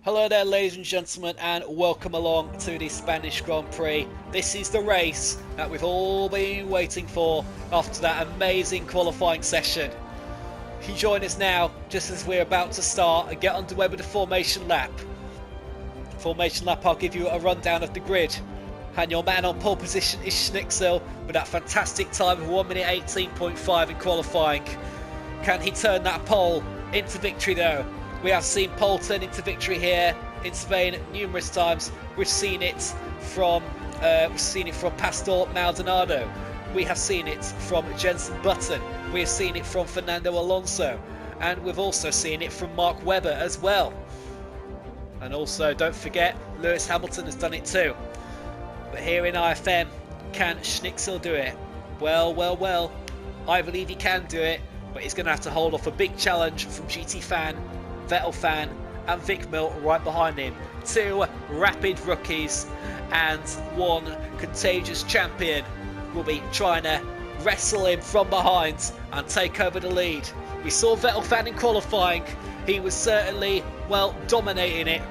Hello there, ladies and gentlemen, and welcome along to the Spanish Grand Prix. This is the race that we've all been waiting for after that amazing qualifying session. You join us now just as we're about to start and get underway with the formation lap. Formation lap, I'll give you a rundown of the grid. And your man on pole position is Schnixel with that fantastic time of 1 minute 18.5 in qualifying. Can he turn that pole into victory though? We have seen pole turn into victory here in Spain numerous times. We've seen it from Pastor Maldonado. We have seen it from Jenson Button. We have seen it from Fernando Alonso, and we've also seen it from Mark Webber as well. And also, don't forget, Lewis Hamilton has done it too. But here in IFM, can Schnixel do it? Well, I believe he can do it, but he's going to have to hold off a big challenge from GT Fan, Vettel Fan and Vic Mill right behind him. Two rapid rookies and one contagious champion will be trying to wrestle him from behind and take over the lead. We saw Vettel Fan in qualifying. He was certainly, dominating it.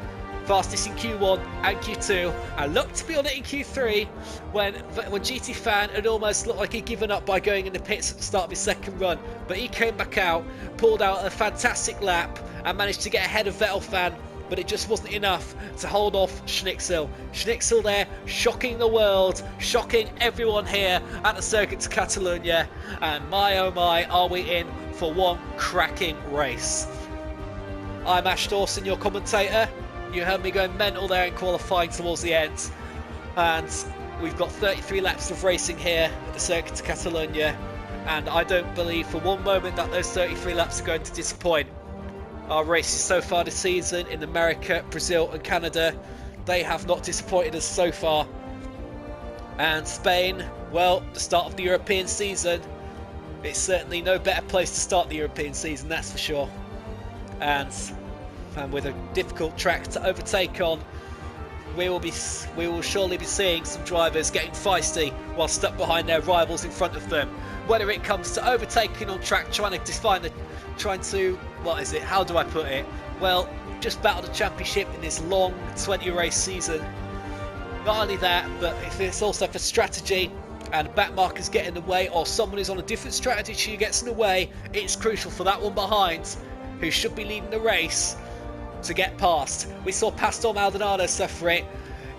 Fastest in Q1 and Q2, and looked to be on it in Q3 when GT Fan had almost looked like he'd given up by going in the pits at the start of his second run. But he came back out, pulled out a fantastic lap and managed to get ahead of Vettel Fan, but it just wasn't enough to hold off Schnixel. Schnixel there, shocking the world, shocking everyone here at the Circuit de Catalunya, and my oh my, are we in for one cracking race. I'm Ash Dawson, your commentator. You heard me going mental there in qualifying towards the end, and we've got 33 laps of racing here at the Circuit de Catalunya, and I don't believe for one moment that those 33 laps are going to disappoint. Our races so far this season in America, Brazil and Canada, they have not disappointed us so far. And Spain, well, the start of the European season, it's certainly no better place to start the European season, that's for sure. And with a difficult track to overtake on, we will surely be seeing some drivers getting feisty while stuck behind their rivals in front of them. Whether it comes to overtaking on track, how do I put it? Well, just battle the championship in this long 20 race season. Not only that, but if it's also for strategy and back markers get in the way, or someone who's on a different strategy gets in the way, it's crucial for that one behind, who should be leading the race, to get past. We saw Pastor Maldonado suffer it.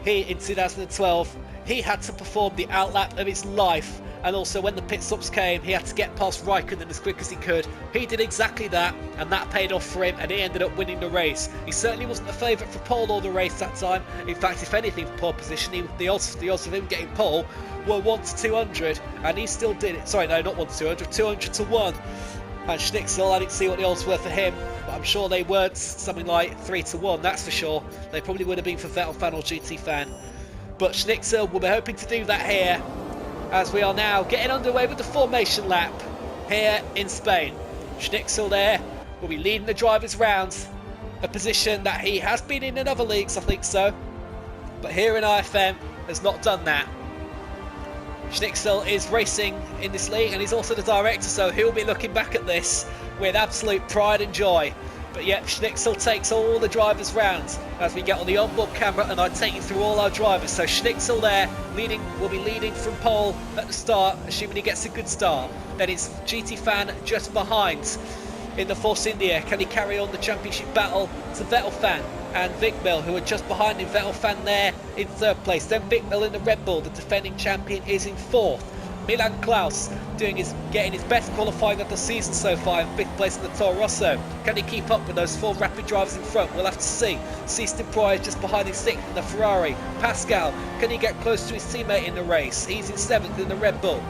In 2012, he had to perform the outlap of his life, and also when the pit stops came, he had to get past Raikkonen as quick as he could. He did exactly that, and that paid off for him, and he ended up winning the race. He certainly wasn't the favourite for pole all the race that time. In fact, if anything, for pole position, the odds of him getting pole were 1 to 200, and he still did it. Sorry, no, not 1 to 200, 200 to 1. And Schnixel, I didn't see what the odds were for him, but I'm sure they weren't something like 3 to 1, that's for sure. They probably would have been for Vettel Fan or GT Fan. But Schnixel will be hoping to do that here, as we are now getting underway with the formation lap here in Spain. Schnixel there will be leading the drivers round, a position that he has been in other leagues, I think so. But here in IFM has not done that. Schnixel is racing in this league, and he's also the director, so he'll be looking back at this with absolute pride and joy. But yet Schnixel takes all the drivers round as we get on the onboard camera, and I take you through all our drivers. So Schnixel there will be leading from pole at the start, assuming he gets a good start. Then it's GT Fan just behind in the Force India. Can he carry on the championship battle to Vettel Fan and Vic Mill, who are just behind him? Vettel Fan there in third place, then Vic Mill in the Red Bull. The defending champion is in fourth. Milan Klaus getting his best qualifying of the season so far in fifth place in the Toro Rosso. Can he keep up with those four rapid drivers in front? We'll have to see. Seaston Pryor just behind his sixth in the Ferrari. Pascal, can he get close to his teammate in the race? He's in seventh in the Red Bull.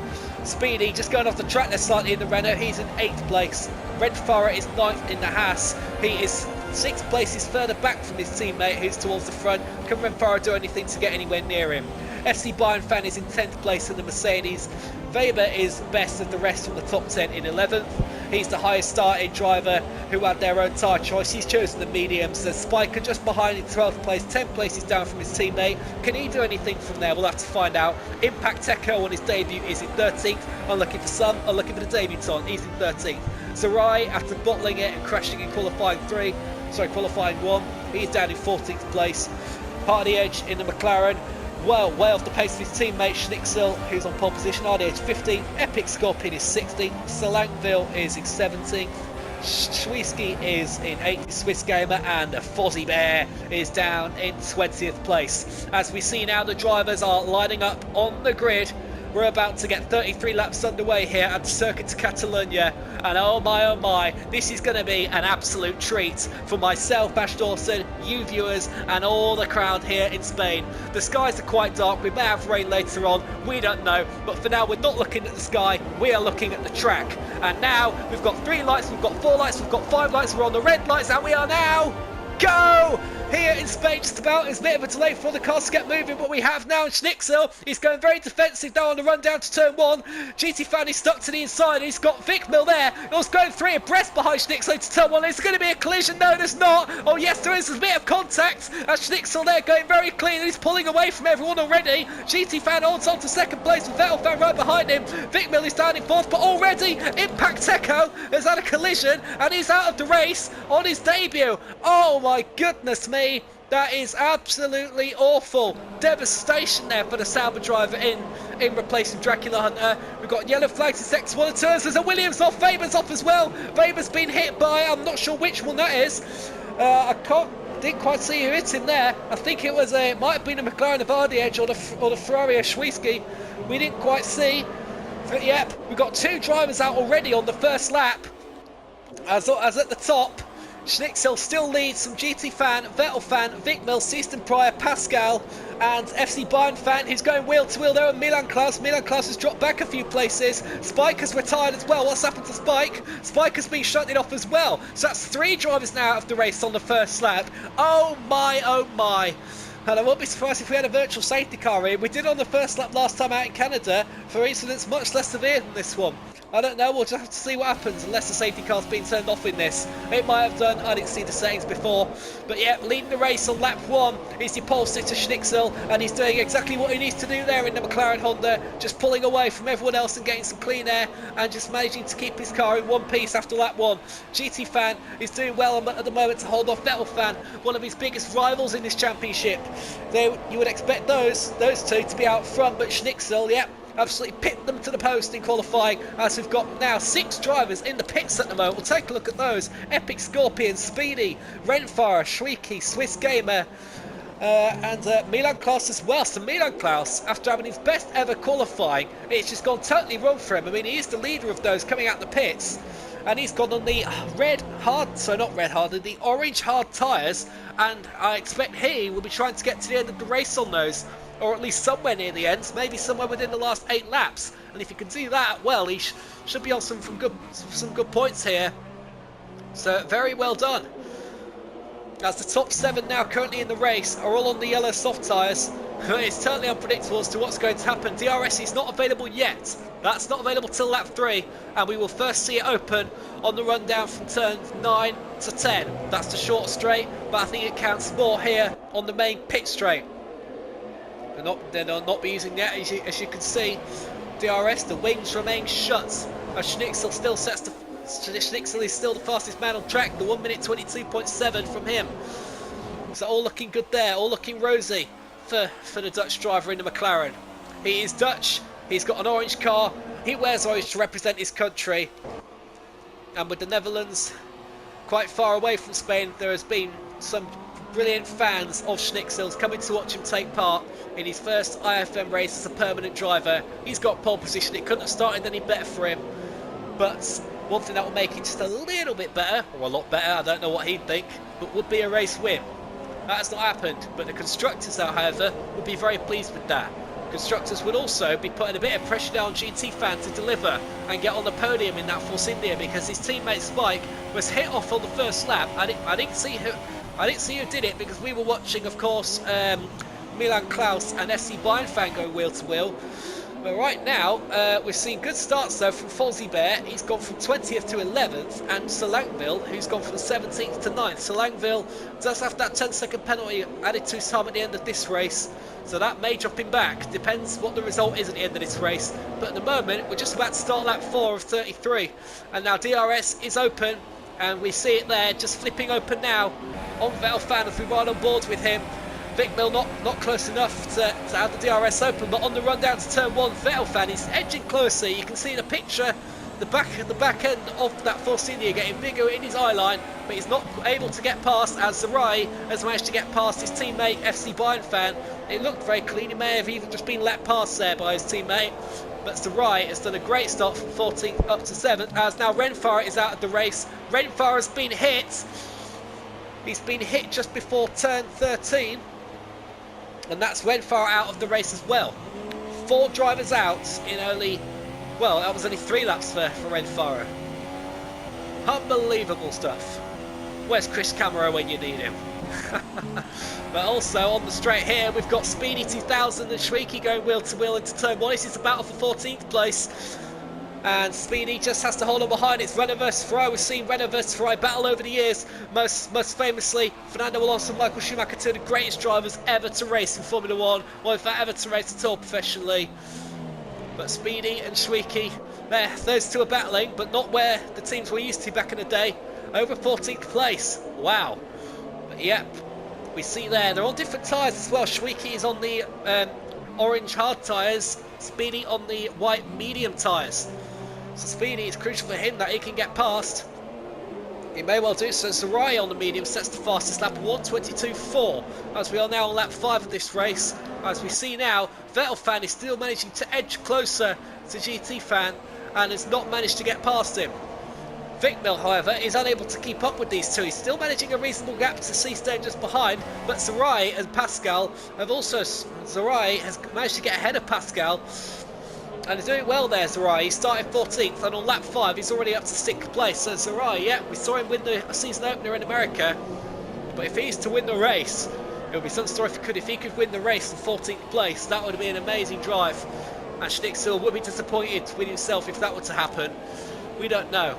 Speedy just going off the track there slightly in the Renault. He's in 8th place. Red Farah is 9th in the Haas. He is 6 places further back from his teammate who's towards the front. Can Red Farah do anything to get anywhere near him? FC Bayern Fan is in 10th place in the Mercedes. Weber is best of the rest from the top 10 in 11th. He's the highest starting driver who had their own tyre choice. He's chosen the mediums. There's Spiker just behind in 12th place, 10 places down from his teammate. Can he do anything from there? We'll have to find out. Impact Teco on his debut is in 13th. Unlucky for some, unlucky for the debutant, he's in 13th. Sarai, after bottling it and crashing in qualifying 1, He's down in 14th place. Hardy Edge in the McLaren. Well, way off the pace of his teammate Schnixel, who's on pole position. Hardy Edge 15th. Epic Scorpion is 16th. Selangville is in 17th. Schwiski is in 8th, Swiss Gamer, and Fozzie Bear is down in 20th place. As we see now, the drivers are lining up on the grid. We're about to get 33 laps underway here at the Circuit de Catalunya, and oh my, this is going to be an absolute treat for myself, Bash Dawson, you viewers, and all the crowd here in Spain. The skies are quite dark, we may have rain later on, we don't know, but for now we're not looking at the sky, we are looking at the track. And now we've got 3 lights, we've got 4 lights, we've got 5 lights, we're on the red lights, and we are now go! Here in Spain, just about. There's a bit of a delay for the cars to get moving, but we have now Schnixel. He's going very defensive now on the run down to turn 1. GT Fan is stuck to the inside. He's got Vic Mill there. He's going 3 abreast behind Schnixel to turn 1. Is there going to be a collision? No, there's not. Oh yes, there is a bit of contact. And Schnixel there going very clean. He's pulling away from everyone already. GT Fan holds on to 2nd place with Vettel Fan right behind him. Vic Mill is down in 4th, but already Impact Teco has had a collision and he's out of the race on his debut. Oh my goodness me. That is absolutely awful. Devastation there for the Sauber driver in replacing Dracula Hunter. We've got yellow flags in sector 1 and turns. There's a Williams off. Weber's off as well. Weber's been hit by, I'm not sure which one that is. Didn't quite see who hit him there. I think it might have been a McLaren of Hardy Edge or the Ferrari of Schwiski. We didn't quite see. But yep, we've got 2 drivers out already on the first lap. As at the top, Schnixel still leads from GT Fan, Vettel Fan, Vic Mill, Seaston Pryor, Pascal, and FC Bayern Fan, who's going wheel to wheel there, and Milan Klaus. Milan Klaus has dropped back a few places. Spike has retired as well. What's happened to Spike? Spike has been shunted off as well. So that's 3 drivers now out of the race on the first lap. Oh my, oh my. And I won't be surprised if we had a virtual safety car here. We did on the first lap last time out in Canada for incidents much less severe than this one. I don't know, we'll just have to see what happens unless the safety car's been turned off in this. It might have done, I didn't see the settings before. But yeah, leading the race on lap 1 is your pole sitter Schnixel, and he's doing exactly what he needs to do there in the McLaren Honda, just pulling away from everyone else and getting some clean air and just managing to keep his car in one piece after lap 1. GT Fan is doing well at the moment to hold off Vettel Fan, one of his biggest rivals in this championship. You would expect those 2 to be out front, but Schnixel, yeah, absolutely pipped them to the post in qualifying, as we've got now 6 drivers in the pits at the moment. We'll take a look at those. Epic Scorpion, Speedy, Renfire, Schwieki, Swiss Gamer, and Milan Klaus as well. So Milan Klaus, after having his best ever qualifying, it's just gone totally wrong for him. I mean, he is the leader of those coming out the pits, and he's gone on the the orange hard tyres, and I expect he will be trying to get to the end of the race on those, or at least somewhere near the end, maybe somewhere within the last 8 laps. And if he can do that, well, he should be on some good points here. So very well done. As the top 7 now currently in the race are all on the yellow soft tyres, it's totally unpredictable as to what's going to happen. DRS is not available yet. That's not available till lap 3, and we will first see it open on the run down from turn 9 to 10. That's the short straight, but I think it counts more here on the main pit straight. They'll not be using that, as you can see. DRS, the wings remain shut. Schnixel still Schnixel is still the fastest man on track. The 1 minute 22.7 from him. So all looking good there, all looking rosy for the Dutch driver in the McLaren. He is Dutch. He's got an orange car. He wears orange to represent his country. And with the Netherlands quite far away from Spain, there has been some brilliant fans of Schnixel's coming to watch him take part in his first IFM race as a permanent driver. He's got pole position. It couldn't have started any better for him. But one thing that will make it just a little bit better, or a lot better, I don't know what he'd think, but would be a race win. That has not happened, but the constructors, however, would be very pleased with that. Constructors would also be putting a bit of pressure down GT Fan to deliver and get on the podium in that Force India, because his teammate Spike was hit off on the first lap. I didn't see who did it, because we were watching, of course, Milan Klaus and FC Bayern Fan go wheel to wheel. But right now, we've seen good starts though from Fozzie Bear. He's gone from 20th to 11th, and Selangville, who's gone from 17th to 9th. Selangville does have that 10-second penalty added to his time at the end of this race, so that may drop him back. Depends what the result is at the end of this race. But at the moment, we're just about to start lap 4 of 33, and now DRS is open And we see it there, just flipping open now on Vettel as we ride on board with him. Vic Mill not close enough to have the DRS open, but on the run down to turn 1, Vettel is edging closer. You can see in the picture the back end of that Force India getting bigger in his eye line, but he's not able to get past, as Zerai has managed to get past his teammate FC Bayern fan. It looked very clean. He may have even just been let past there by his teammate, but Zerai has done a great stop from 14th up to 7th, as now Renfara is out of the race. Renfara has been hit. He's been hit just before turn 13, and that's Renfara out of the race as well. 4 drivers out in only, well, that was only 3 laps for Renfara. Unbelievable stuff. Where's Chris Camero when you need him? But also on the straight here, we've got Speedy 2000 and Shweeky going wheel to wheel into turn 1. This is the battle for 14th place. And Speedy just has to hold on behind. It's Renault versus Ferrari. We've seen Renault versus Ferrari battle over the years. Most famously, Fernando Alonso and Michael Schumacher, 2 of the greatest drivers ever to race in Formula 1, or in fact ever to race at all professionally. But Speedy and Shweeky, those 2 are battling, but not where the teams were used to back in the day. Over 14th place. Wow. But yep, we see there, they're on different tyres as well. Shweeky is on the orange hard tyres, Speedy on the white medium tyres. So Speedy, is crucial for him that he can get past. He may well do so. Zerai on the medium sets the fastest lap, 1:22.4, as we are now on lap 5 of this race. As we see now, Vettel fan is still managing to edge closer to GT fan and has not managed to get past him. Vic Mill, however, is unable to keep up with these 2. He's still managing a reasonable gap to Seastain just behind, but Zerai and Pascal have also... Zerai has managed to get ahead of Pascal, and he's doing well there, Zerai. He started 14th, and on lap 5 he's already up to 6th place. So Zerai, yeah, we saw him win the season opener in America, but if he's to win the race, it would be some story if he could win the race in 14th place. That would be an amazing drive, and Schnixel would be disappointed with himself if that were to happen. We don't know.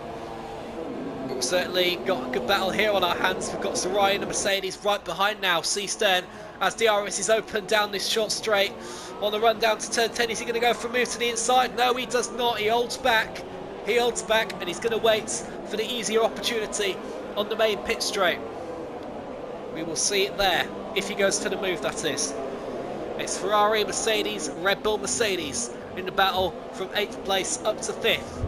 But we've certainly got a good battle here on our hands. We've got Zerai and the Mercedes right behind now. Seastern, as DRS is open down this short straight. On the run down to turn 10, is he going to go for a move to the inside? No, he does not. He holds back. He holds back, and he's going to wait for the easier opportunity on the main pit straight. We will see it there, if he goes for the move, that is. It's Ferrari, Mercedes, Red Bull, Mercedes in the battle from 8th place up to 5th.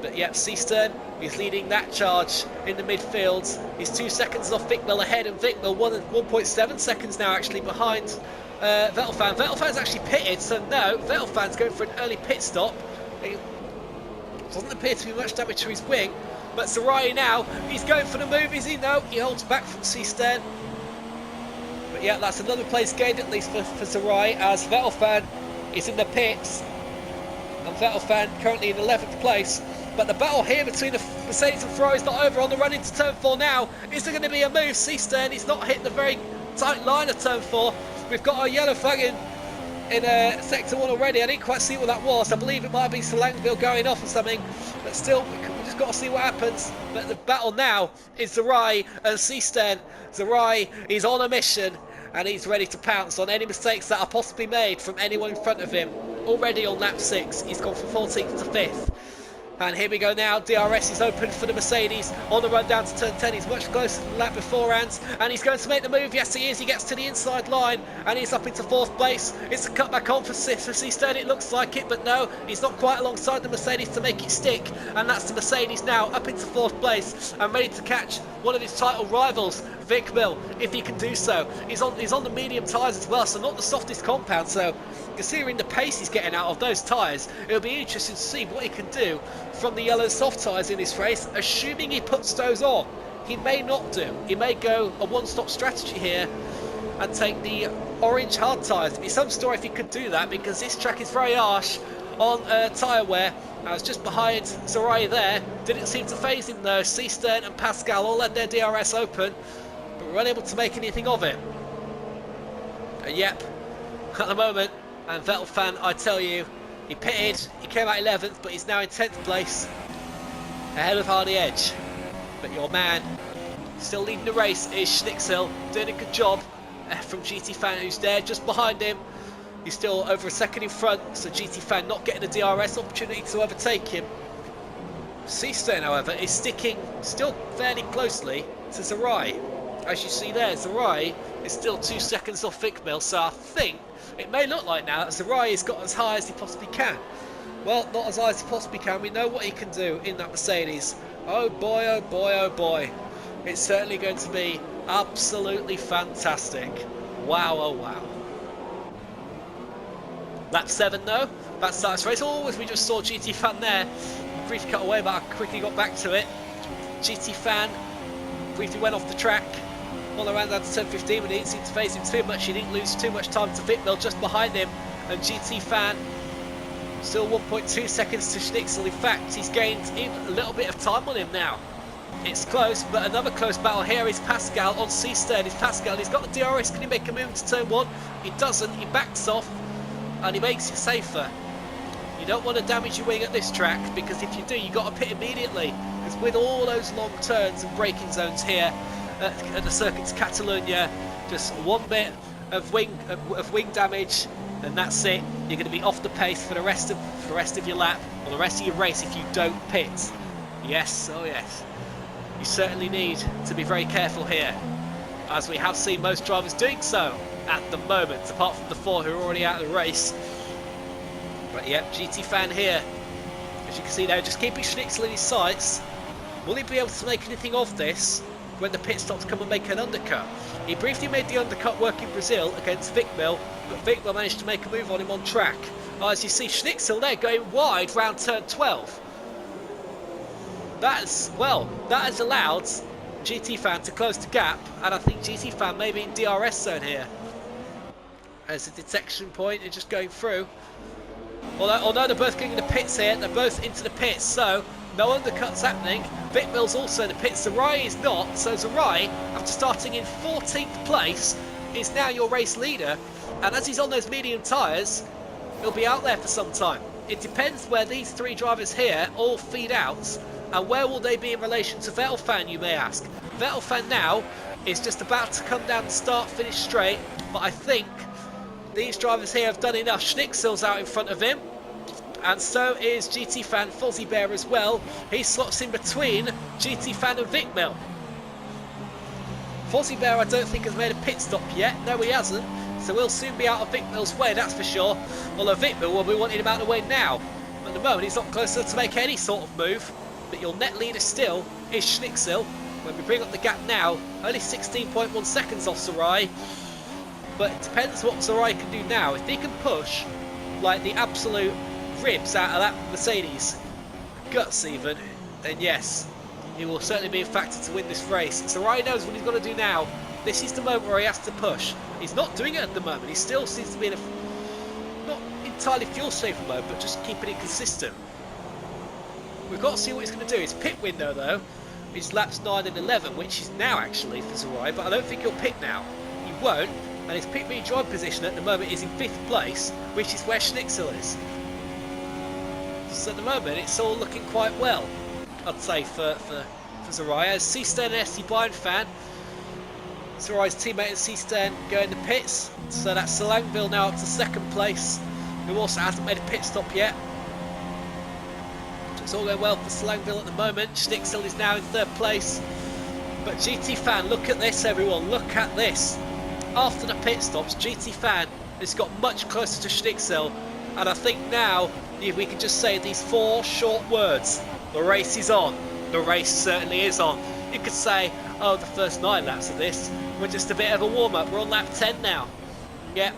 But yet, Seastern is leading that charge in the midfield. He's 2 seconds off Vic Mill ahead, and Vic Mill 1.7 seconds now actually behind Vettel fan. Vettel fan's actually pitted, so no, Vettel fan's going for an early pit stop. It doesn't appear to be much damage to his wing, but Zerai now, he's going for the move, is he? No, he holds back from Seastern. But yeah, that's another place gained at least for Zerai, as Vettel fan is in the pits, and Vettel fan currently in 11th place. But the battle here between the Mercedes and Ferrari is not over. On the run into turn 4 now. Is there going to be a move? Seastern, he's not hitting the very tight line of turn 4. We've got a yellow flag in sector 1 already. I didn't quite see what that was. I believe it might be Selangville going off or something. But still, we've just got to see what happens. But the battle now is Zerai and Seastern. Zerai is on a mission, and he's ready to pounce on any mistakes that are possibly made from anyone in front of him. Already on lap 6, he's gone from 14th to 5th. And here we go now, DRS is open for the Mercedes on the run down to turn 10. He's much closer than the lap beforehand, and he's going to make the move. Yes, he is. He gets to the inside line, and he's up into 4th place. It's a cutback on for Seastern, it looks like it, but no, he's not quite alongside the Mercedes to make it stick, and that's the Mercedes now up into 4th place and ready to catch one of his title rivals, Vic Mill, if he can do so. He's on the medium tyres as well, so not the softest compound, so considering the pace he's getting out of those tyres, it'll be interesting to see what he can do from the yellow soft tyres in this race, assuming he puts those on. He may not do. He may go a one-stop strategy here and take the orange hard tyres. It'd be some story if he could do that, because this track is very harsh on tyre wear. I was just behind Zerai there. Didn't seem to phase him though. Seastern and Pascal all had their DRS open, but were unable to make anything of it. Yep, at the moment, and Vettel fan, I tell you, he pitted, he came out 11th, but he's now in 10th place, ahead of Hardy Edge. But your man, still leading the race, is Schnixel, doing a good job from GT fan, who's there just behind him. He's still over a second in front, so GT fan not getting a DRS opportunity to overtake him. Seastern, however, is sticking still fairly closely to Zerai. As you see there, Zerai is still 2 seconds off Vikmil, so I think it may look like now that Zerai has got as high as he possibly can. Well, not as high as he possibly can. We know what he can do in that Mercedes. Oh boy, oh boy, oh boy. It's certainly going to be absolutely fantastic. Wow, oh wow. Lap 7 though, that starts race. Oh, as we just saw GT Fan there. Briefly cut away, but I quickly got back to it. GT Fan briefly went off the track. All around down to 10:15, but he didn't seem to phase him too much. He didn't lose too much time to Vikmil just behind him. And GT Fan still 1.2 seconds to Schnixel. In fact, he's gained a little bit of time on him now. It's close, but another close battle here is Pascal on Seastern. It's Pascal, he's got the DRS. Can he make a move into turn 1? He doesn't, he backs off and he makes it safer. You don't want to damage your wing at this track, because if you do, you've got to pit immediately. Because with all those long turns and braking zones here at the circuit's Catalunya, just one bit of wing damage, and that's it. You're going to be off the pace for the rest of your lap, or the rest of your race, if you don't pit. Yes, oh yes. You certainly need to be very careful here, as we have seen most drivers doing so at the moment, apart from the 4 who are already out of the race. But yep, GT Fan here, as you can see now, just keeping Schnixel in his sights. Will he be able to make anything of this when the pit stops come and make an undercut? He briefly made the undercut work in Brazil against Vikmil, but Vikmil managed to make a move on him on track. As you see, Schnixel there going wide round turn 12. That has allowed GT Fan to close the gap, and I think GT Fan may be in DRS zone here. As a detection point, and just going through. Although they're both going in the pits here, they're both into the pits, so no undercuts happening. Vikmil's also in the pits, Zerai is not, so Zerai, after starting in 14th place, is now your race leader, and as he's on those medium tyres, he'll be out there for some time. It depends where these 3 drivers here all feed out, and where will they be in relation to Vettel Fan, you may ask. Vettel Fan now is just about to come down the start-finish straight, but I think these drivers here have done enough. Schnixel's out in front of him, and so is GT Fan Fozzie Bear as well. He slots in between GT Fan and Vikmil. Fozzie Bear, I don't think, has made a pit stop yet. No, he hasn't. So he'll soon be out of Vikmil's way, that's for sure. Although Vikmil will be wanting him out of the way now. At the moment, he's not close enough to make any sort of move. But your net leader still is Schnixel. When we bring up the gap now, only 16.1 seconds off Zerai. But it depends what Zerai can do now. If he can push like the absolute ribs out of that Mercedes, guts even, then yes, he will certainly be a factor to win this race. Zerai knows what he's got to do now. This is the moment where he has to push. He's not doing it at the moment. He still seems to be in a not entirely fuel safe mode, but just keeping it consistent. We've got to see what he's going to do. His pit window though is laps 9 and 11, which is now actually for Zerai, but I don't think he'll pit now. He won't. And his pit rejoin position at the moment is in 5th place, which is where Schnixel is. So at the moment, it's all looking quite well, I'd say, for Zerai. As Seastern and SC Bayern Fan, Zerai's teammate at Seastern going to pits. So that's Selangville now up to 2nd place, who also hasn't made a pit stop yet. So it's all going well for Selangville at the moment. Schnixel is now in 3rd place. But GT Fan, look at this, everyone, look at this. After the pit stops, GT Fan has got much closer to Schnixel, and I think now we can just say these 4 short words: the race is on. The race certainly is on. You could say, oh, the first 9 laps of this were just a bit of a warm-up. We're on lap 10 now. Yep,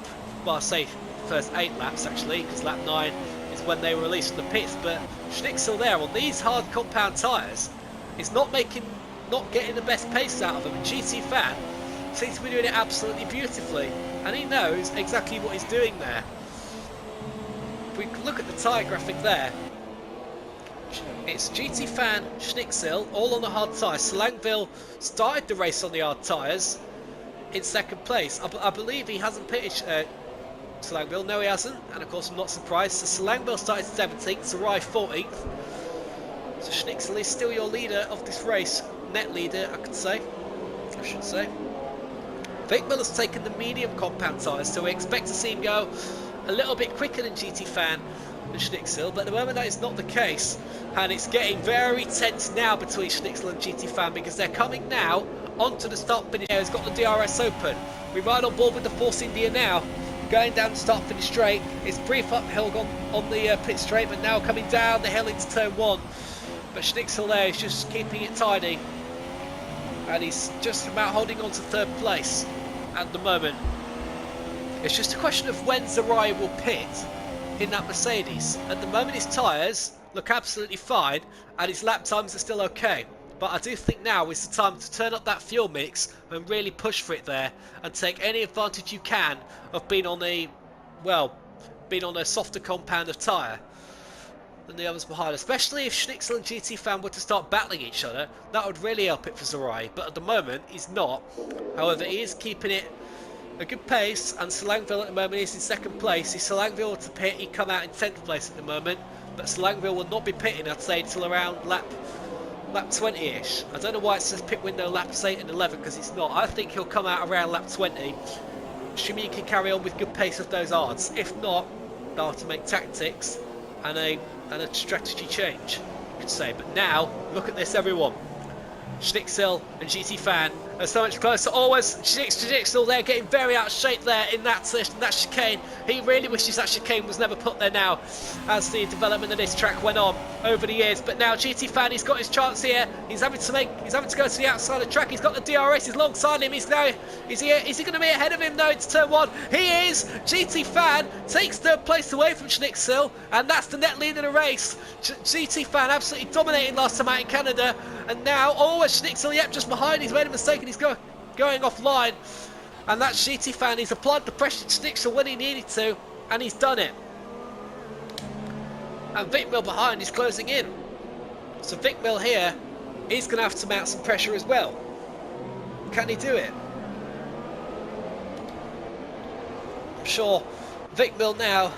well, I say first 8 laps actually, because lap 9 is when they were released from the pits. But Schnixel there on these hard compound tyres is not getting the best pace out of them. And GT Fan seems to be doing it absolutely beautifully, and he knows exactly what he's doing there. If we look at the tyre graphic there, it's GT Fan, Schnixel, all on the hard tyres. Selangville started the race on the hard tyres in 2nd place. I believe he hasn't pitted Selangville. No, he hasn't, and of course I'm not surprised. So Selangville started 17th, Zerai 14th. So Schnixel is still your leader of this race, net leader, I should say. Vikmil has taken the medium compound tyres, so we expect to see him go a little bit quicker than GT Fan than Schnixel, but at the moment that is not the case, and it's getting very tense now between Schnixel and GT Fan, because they're coming now onto the start finish area. He's got the DRS open. We're right on board with the Force India now, going down the start finish straight. It's brief uphill on the pit straight, but now coming down the hill into turn 1. But Schnixel there is just keeping it tidy, and he's just about holding on to 3rd place at the moment. It's just a question of when Zariah will pit in that Mercedes. At the moment his tyres look absolutely fine and his lap times are still okay. But I do think now is the time to turn up that fuel mix and really push for it there, and take any advantage you can of being on a softer compound of tyre than the others behind. Especially if Schnixel and GT Fan were to start battling each other, that would really help it for Zariah. But at the moment he's not. However, he is keeping it a good pace, and Selangville at the moment is in 2nd place. If Selangville to pit, he'd come out in 10th place at the moment, but Selangville will not be pitting, I'd say, until around lap 20-ish. I don't know why it says pit window laps 8 and 11, because it's not. I think he'll come out around lap 20, assuming he can carry on with good pace of those odds. If not, they'll have to make tactics and a strategy change, you could say. But now, look at this, everyone. Schnixel and GT Fan are so much closer. Always Schnixel there getting very out of shape there in that chicane. He really wishes that chicane was never put there now, as the development of this track went on over the years. But now GT Fan, he's got his chance here. He's having to go to the outside of the track. He's got the DRS. He's alongside him. Is he going to be ahead of him? No, it's turn 1. He is. GT Fan takes 3rd place away from Schnixel, and that's the net lead in the race. GT Fan absolutely dominating last time out in Canada, and now Schnixel, yep, just behind. He's made a mistake and he's going offline, and that's GT Fan. He's applied the pressure to Schnixel when he needed to, and he's done it. And Vic Mill behind is closing in, so Vic Mill here is going to have to mount some pressure as well. Can he do it? I'm sure Vic Mill now,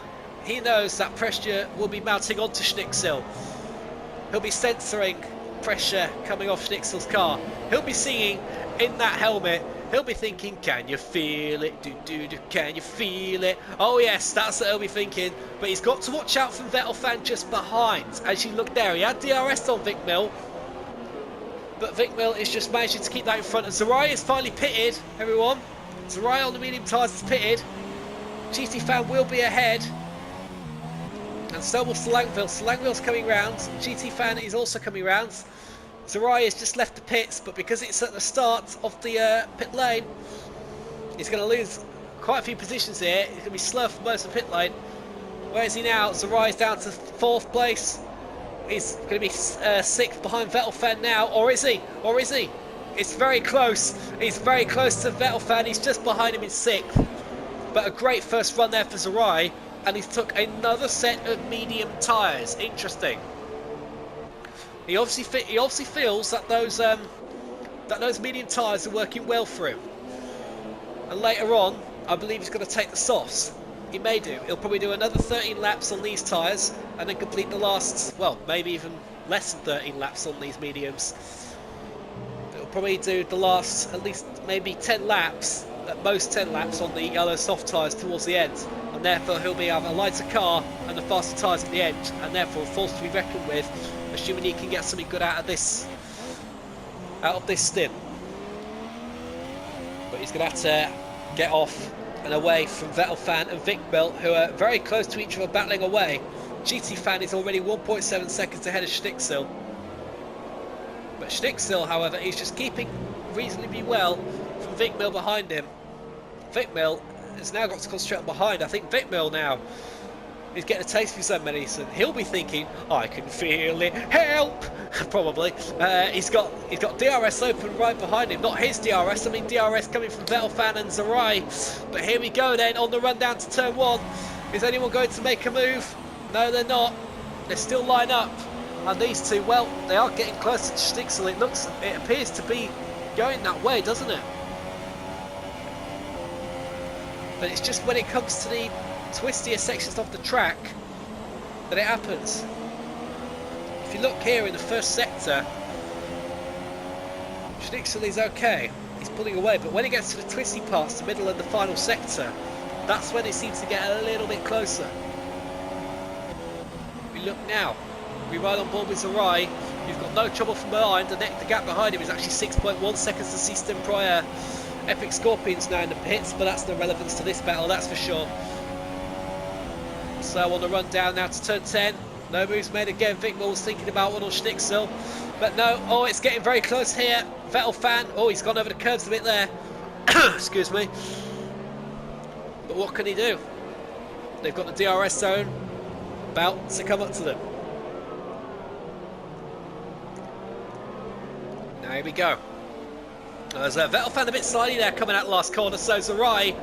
he knows that pressure will be mounting onto Schnixel. He'll be censoring pressure coming off Schnixel's car. He'll be singing in that helmet. He'll be thinking, can you feel it? Can you feel it? Oh yes, that's what he'll be thinking. But he's got to watch out for Vettel Fan just behind. As you look there, he had DRS on Vic Mill, but Vic Mill is just managing to keep that in front. And Zariah is finally pitted, everyone. Zariah on the medium tyres is pitted. GT Fan will be ahead, and so will Selangville. Selangville's coming round. GT Fan is also coming round. Zariah has just left the pits, but because it's at the start of the pit lane, he's going to lose quite a few positions here. He's going to be slow for most of the pit lane. Where is he now? Zariah's down to 4th place. He's going to be 6th behind Vettel Fan now, or is he? Or is he? It's very close. He's very close to Vettel Fan. He's just behind him in 6th. But a great first run there for Zariah. And he's took another set of medium tyres. Interesting. He obviously feels that those medium tyres are working well for him. And later on, I believe he's going to take the softs. He may do. He'll probably do another 13 laps on these tyres, and then complete the last, well, maybe even less than 13 laps on these mediums. He'll probably do the last, at least maybe 10 laps, at most 10 laps on the yellow soft tyres towards the end. And therefore he'll be having a lighter car and the faster tyres at the end, and therefore a force to be reckoned with, assuming he can get something good out of this stint. But he's going to have to get off and away from Vettel Fan and Vic Mill, who are very close to each other, battling away. GT Fan is already 1.7 seconds ahead of Schnixel. But Schnixel, however, is just keeping reasonably well from Vic Mill behind him. Vic Mill has now got to concentrate on behind. I think Vic Mill now is getting a taste of his own medicine. He'll be thinking, I can feel it, help! Probably. He's got DRS open right behind him. Not his DRS, I mean DRS coming from Vettel Fan and Zariah. But here we go then, on the run down to turn 1. Is anyone going to make a move? No, they're not. They still line up. And these two, well, they are getting closer to Schnixel. It appears to be going that way, doesn't it? But it's just when it comes to the twistier sections of the track that it happens. If you look here in the first sector, Schnixel is okay. He's pulling away, but when it gets to the twisty parts, the middle and the final sector, that's when it seems to get a little bit closer. we look now. We ride on board with Zerai. You've got no trouble from behind. The gap behind him is actually 6.1 seconds to System Prior. Epic Scorpions now in the pits, but that's no relevance to this battle, that's for sure. So on the run down now to turn 10. No moves made again. Victor was thinking about one on Schnixel, but no. Oh, it's getting very close here. Vettel fan. Oh, he's gone over the curves a bit there. Excuse me. But what can he do? They've got the DRS zone about to come up to them. Now here we go. There's a Vettel fan a bit slidey there coming out last corner, so Zerai,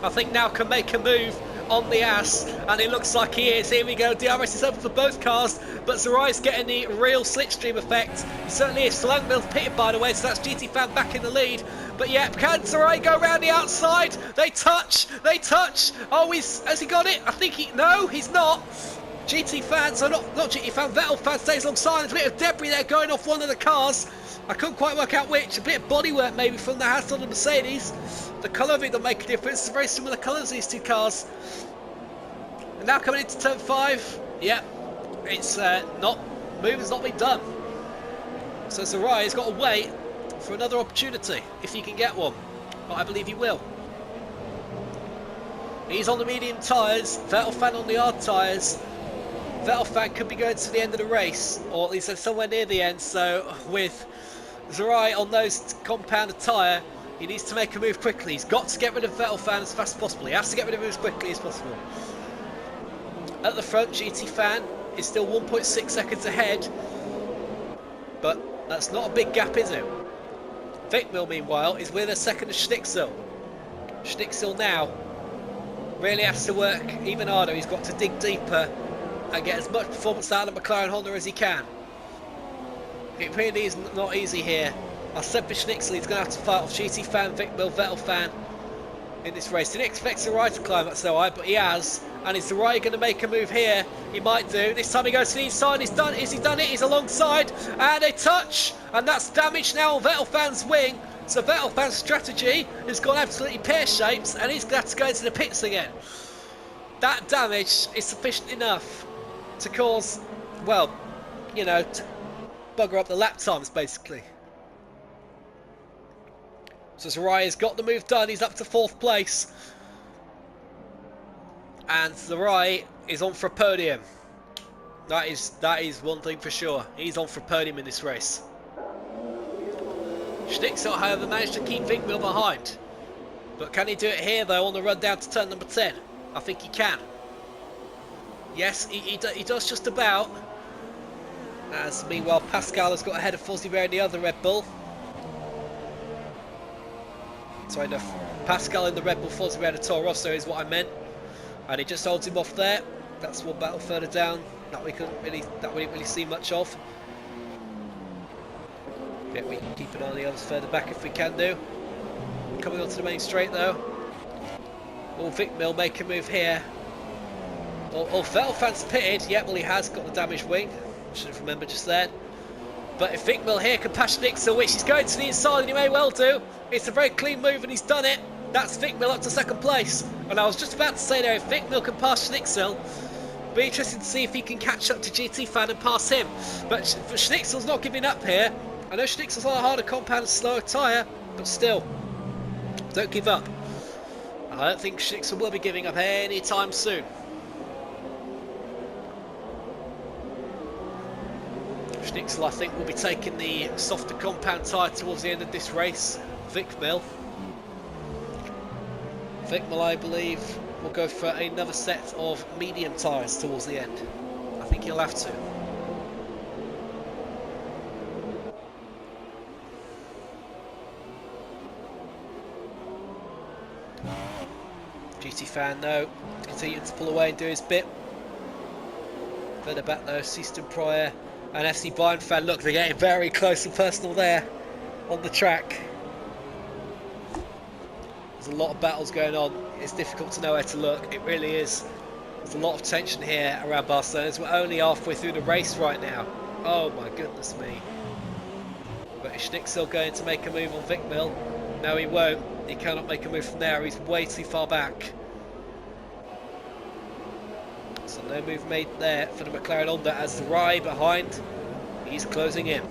I think, now can make a move on the ass, and it looks like he is. Here we go, DRS is open for both cars, but Zerai's getting the real slipstream effect. He certainly is. Slangmill's pitted, by the way, so that's GT fan back in the lead. But yeah, can Zerai go around the outside? They touch, oh, has he got it? I think no, he's not. GT fans, so not GT fan, Vettel fan stays alongside. There's a bit of debris there going off one of the cars. I couldn't quite work out which. A bit of bodywork maybe from the Haas on the Mercedes. The colour of it don't make a difference. It's very similar colours, these two cars. And now coming into turn 5. Yep, it's moving's not been done. So Zerai has got to wait for another opportunity, if he can get one. But I believe he will. He's on the medium tyres, Vettel fan on the hard tyres. Vettel fan could be going to the end of the race, or at least somewhere near the end, so with Zerai on those compounded tyre, he needs to make a move quickly. He's got to get rid of Vettel fan as fast as possible. He has to get rid of him as quickly as possible. At the front, GT fan is still 1.6 seconds ahead, but that's not a big gap, is it? Vicmill, meanwhile, is with a second of Schnixel. Schnixel now really has to work even harder. He's got to dig deeper and get as much performance out of McLaren Honda as he can. It really is not easy here. I said for Schnixel, he's going to have to fight off GT fan, Vicmill, Vettel fan in this race. He didn't expect Zerai to climb up so high, but he has. And is Zerai going to make a move here? He might do. This time he goes to the inside. He's done. Has he done it? He's alongside. And a touch. And that's damage now on Vettel fan's wing. So Vettel fan's strategy has gone absolutely pear-shaped, and he's going to have to go into the pits again. That damage is sufficient enough to cause, well, you know, to bugger up the lap times, basically. So Zerai has got the move done. He's up to 4th place. And Zerai is on for a podium. That is one thing for sure. He's on for a podium in this race. Schnixel, however, managed to keep Vicmill behind. But can he do it here, though, on the run down to turn number 10? I think he can. Yes, he does just about. As meanwhile, Pascal has got ahead of Fozzie Bear in the other Red Bull. Sorry, no, Pascal in the Red Bull, Fozzie Bear in the Toro Rosso is what I meant. And he just holds him off there. That's one battle further down that we didn't really see much of. Yeah, we can keep an eye on the others further back if we can do. Coming onto the main straight though. Will Vicmill make a move here? Oh, Vettel fan's pitted. Yeah, well, he has got the damaged wing. Should have remembered just then. But if Vicmill here can pass Schnixel, which he's going to the inside, and he may well do. It's a very clean move, and he's done it. That's Vicmill up to 2nd place. And I was just about to say there, if Vicmill can pass Schnixel, be interested to see if he can catch up to GT fan and pass him. But Schnixel's not giving up here. I know Schnixel's on a harder compound, slower tyre, but still, don't give up. I don't think Schnixel will be giving up anytime soon. Schnixel, I think, will be taking the softer compound tyre towards the end of this race. Vicmill, I believe, will go for another set of medium tyres towards the end. I think he'll have to. GT fan, no, continuing to pull away and do his bit. Further back though, System Prior and FC Bayern fan, look, they're getting very close and personal there on the track. There's a lot of battles going on. It's difficult to know where to look. It really is. There's a lot of tension here around Barcelona as we're only halfway through the race right now. Oh my goodness me. But is Schnixel going to make a move on Vicmill? No, he won't. He cannot make a move from there. He's way too far back. So no move made there for the McLaren Honda as Rai behind. He's closing in.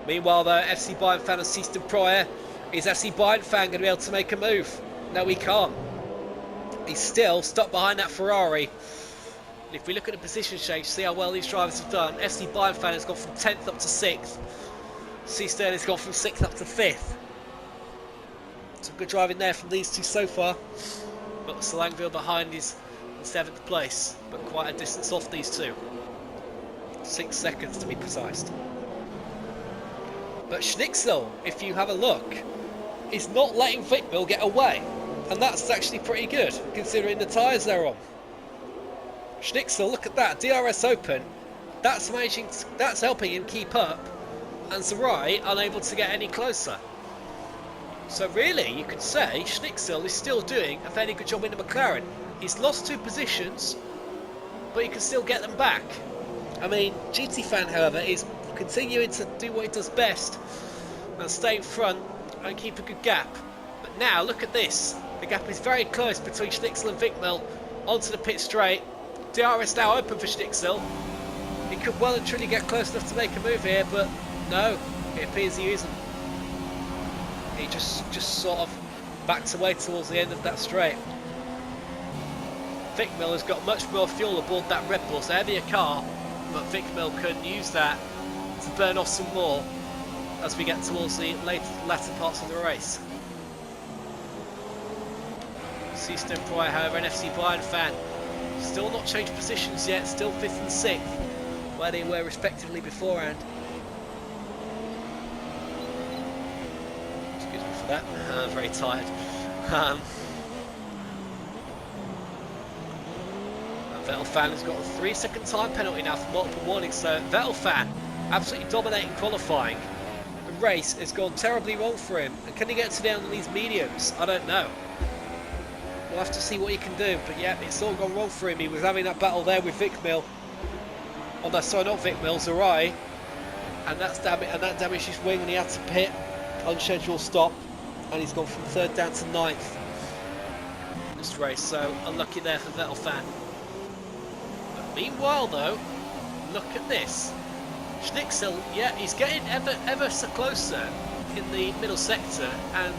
Meanwhile though, FC Bayern fan has ceased to prior. Is FC Bayern fan going to be able to make a move? No, he can't. He's still stuck behind that Ferrari. And if we look at the position change, see how well these drivers have done. FC Bayern fan has gone from 10th up to 6th. C. Sterling's gone from 6th up to 5th. Some good driving there from these two so far. But Selangville behind is in 7th place, but quite a distance off these two. 6 seconds to be precise. But Schnixel, if you have a look, is not letting Wickmill get away. And that's actually pretty good, considering the tyres they're on. Schnixel, look at that, DRS open. That's helping him keep up. And Zarai unable to get any closer. So really, you could say Schnixel is still doing a fairly good job in the McLaren. He's lost 2 positions, but he can still get them back. I mean, GT Fan, however, is continuing to do what he does best and stay in front and keep a good gap. But now, look at this. The gap is very close between Schnixel and Wickmill onto the pit straight. DRS now open for Schnixel. He could well and truly get close enough to make a move here, but no, it appears he isn't. He just sort of backs away towards the end of that straight. Wickmill has got much more fuel aboard that Red Bull, so heavier car, but Wickmill can use that to burn off some more as we get towards the latter parts of the race. Seaston Pryor, however, an FC Bayern fan, still not changed positions yet, still 5th and 6th, where they were respectively beforehand. Excuse me for that, I'm very tired. Vettel fan has got a 3-second time penalty now for multiple warnings, so Vettel fan absolutely dominating qualifying. The race has gone terribly wrong for him, and can he get to the end on these mediums? I don't know. We'll have to see what he can do, but yeah, it's all gone wrong for him. He was having that battle there with Wickmill. Oh no, sorry, not Wickmill, Zarai. And that damaged his wing and he had to pit. Unscheduled stop. And he's gone from 3rd down to 9th in this race, so unlucky there for Vettel fan. But meanwhile though, look at this. Schnixel, yeah, he's getting ever so closer in the middle sector and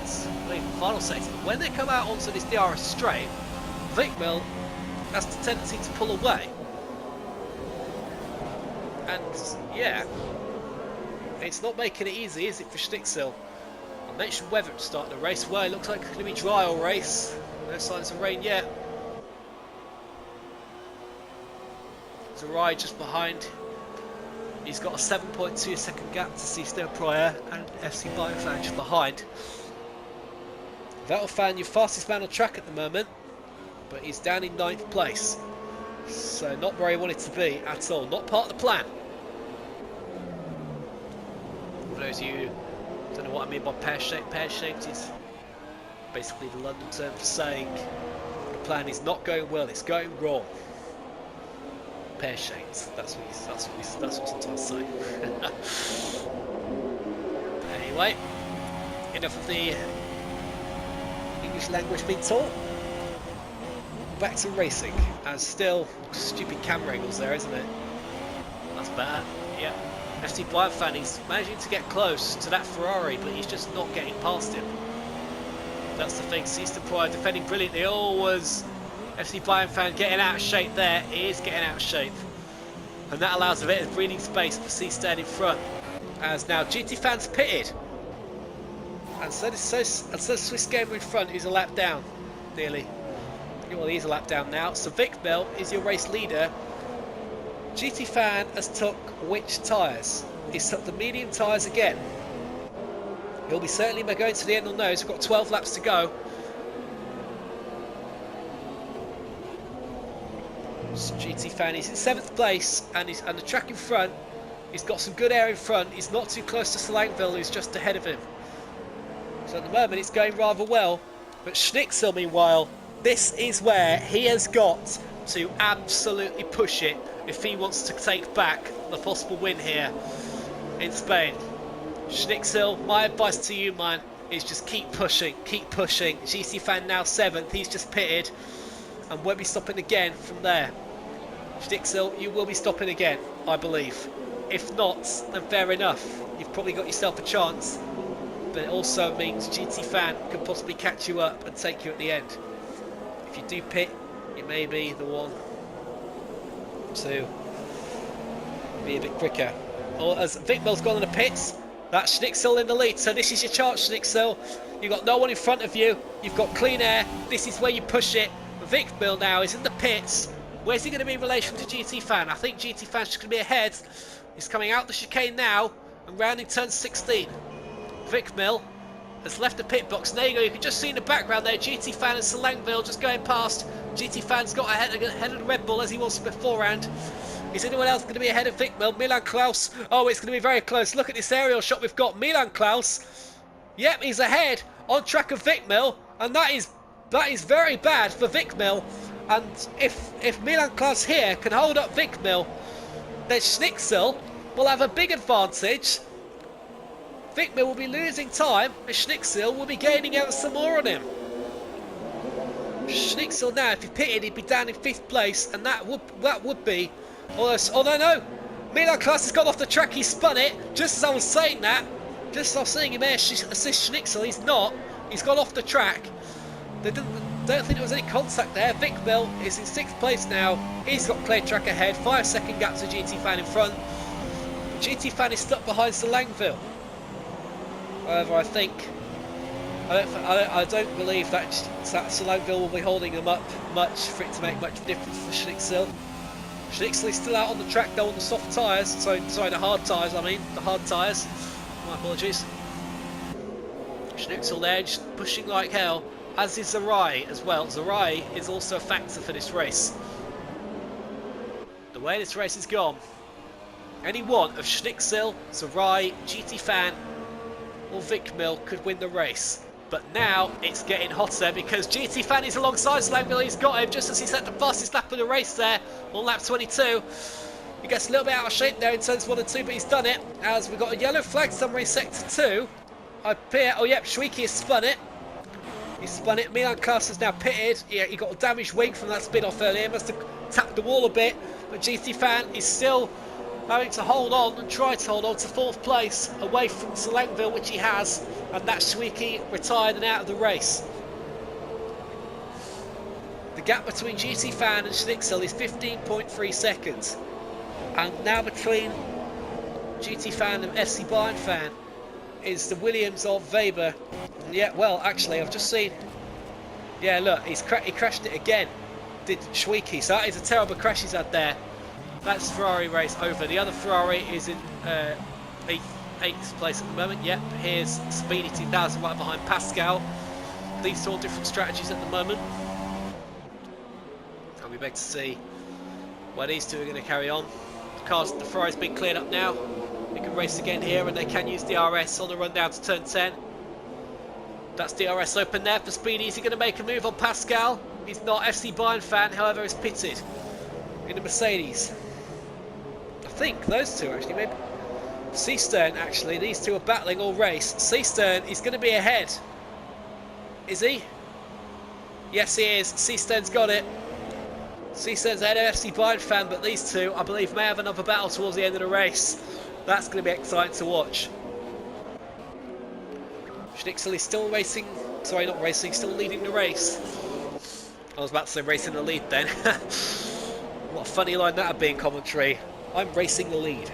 the final sector. But when they come out onto this DRS straight, Wickmill has the tendency to pull away. And yeah, it's not making it easy, is it, for Schnixel? I mentioned weather at the start of the race. Well, it looks like it's going to be dry all race. No signs of rain yet. Zarai just behind. He's got a 7.2 second gap to Seaston Pryor and FC Bayern fan just behind. Vettel fan, your fastest man on track at the moment, but he's down in 9th place. So not where he wanted to be at all. Not part of the plan. For those of you who don't know what I mean by pear-shaped, pear-shaped is basically the London term for saying the plan is not going well, it's going wrong. Pear-shaped. That's what sometimes say. Anyway, enough of the English language being taught. Back to racing, and still stupid camera angles there, isn't it? That's bad. Yeah. FC Bayern fan, he's managing to get close to that Ferrari, but he's just not getting past him. That's the thing. Seaston Pryor defending brilliantly. Always FC Bayern fan getting out of shape there. He is getting out of shape. And that allows a bit of breathing space for Seaston in front. As now GT fans pitted. And so Swiss Gamer in front is a lap down, nearly. Well, he's a lap down now. So Wickmill is your race leader. GT fan has took which tyres? He's took the medium tyres again. He'll be certainly going to the end on those. We've got 12 laps to go. GT fan is in 7th place, and the track in front, he's got some good air in front. He's not too close to Selangville, who's just ahead of him. So at the moment it's going rather well. But Schnixel, meanwhile, this is where he has got to absolutely push it if he wants to take back the possible win here in Spain. Schnixel, my advice to you, man, is just keep pushing, keep pushing. GC fan now 7th, he's just pitted and won't be stopping again from there. Schnixel, you will be stopping again, I believe. If not, then fair enough. You've probably got yourself a chance. But it also means GT Fan can possibly catch you up and take you at the end. If you do pit, you may be the one to be a bit quicker. Or as Vic Mill's gone in the pits, that's Schnixel in the lead. So this is your chance, Schnixel. You've got no one in front of you. You've got clean air. This is where you push it. Vic Mill now is in the pits. Where's he going to be in relation to GT Fan? I think GT Fan's just going to be ahead. He's coming out the chicane now and rounding turn 16. Vic Mill has left the pit box. And there you go. You can just see in the background there GT Fan and Selangville just going past. GT Fan's got ahead of the Red Bull as he was beforehand. Is anyone else going to be ahead of Vic Mill? Milan Klaus. Oh, it's going to be very close. Look at this aerial shot we've got. Milan Klaus. Yep, he's ahead on track of Vic Mill, and that is very bad for Vic Mill. And if Milan Klaus here can hold up Vic Mill, then Schnixel will have a big advantage. Vic Mill will be losing time, and Schnixel will be gaining out some more on him. Schnixel now, if he pitted, he'd be down in 5th place, and that would be. Although no, Milan Klaus has got off the track. He spun it just as I was saying that. Just as I was saying him there, assist Schnixel. He's not. He's got off the track. Don't think there was any contact there. Vic Mill is in 6th place now. He's got clear track ahead. 5-second gap to GT Fan in front. GT Fan is stuck behind Selangville. However, I don't believe that Selangville will be holding them up much for it to make much difference for Schnixel. Schnixel is still out on the track though on the soft tyres. Sorry, the hard tyres. I mean, the hard tyres. My apologies. Schnixel there, just pushing like hell. As is Zarai as well. Zarai is also a factor for this race. The way this race has gone, any one of Schnixel, Zarai, GT Fan or Vic Mill could win the race. But now it's getting hotter because GT Fan is alongside Selangville. He's got him just as he set the fastest lap of the race there on lap 22. He gets a little bit out of shape there in turns 1 and 2, but he's done it. As we've got a yellow flag somewhere in sector 2. Oh yep, Schwicke has spun it. He spun it. Milan Klaus has now pitted. Yeah, he got a damaged wing from that spin off earlier. Must have tapped the wall a bit. But GT Fan is still having to hold on and try to hold on to 4th place away from Selangville, which he has. And that's Schwicke retired and out of the race. The gap between GT Fan and Schnixel is 15.3 seconds. And now between GT Fan and FC Bayern Fan is the Williams of Weber. Yeah, well, actually, I've just seen. Yeah, look, he crashed it again. Did Schwicke? So that is a terrible crash he's had there. That's Ferrari race over. The other Ferrari is in 8th place at the moment. Yep, here's Speedy 2000 right behind Pascal. These two are different strategies at the moment. I'll be back to see where these two are going to carry on. The Ferrari's been cleared up now. They can race again here and they can use DRS on the run down to turn 10. That's DRS open there for Speedy. Is he going to make a move on Pascal? He's not. FC Bayern Fan, however, is pitted in the Mercedes. I think those two actually, maybe. Seastern, actually, these two are battling all race. Seastern is going to be ahead. Is he? Yes, he is. Seastern's got it. Seastern's ahead of FC Bayern Fan, but these two, I believe, may have another battle towards the end of the race. That's going to be exciting to watch. Schnixel is still racing. Sorry, not racing, still leading the race. I was about to say racing the lead then. What a funny line that would be in commentary. I'm racing the lead.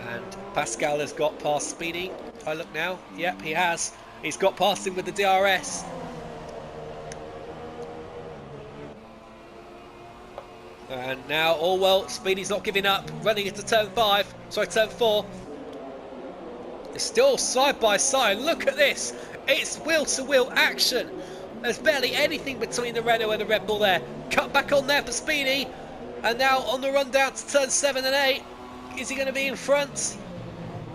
And Pascal has got past Speedy. I look now. Yep, he has. He's got past him with the DRS. And now, oh well, Speedy's not giving up. Running into turn 4. It's still side by side. Look at this. It's wheel-to-wheel action. There's barely anything between the Renault and the Red Bull there. Cut back on there for Speedy. And now on the run down to turn 7 and 8. Is he going to be in front?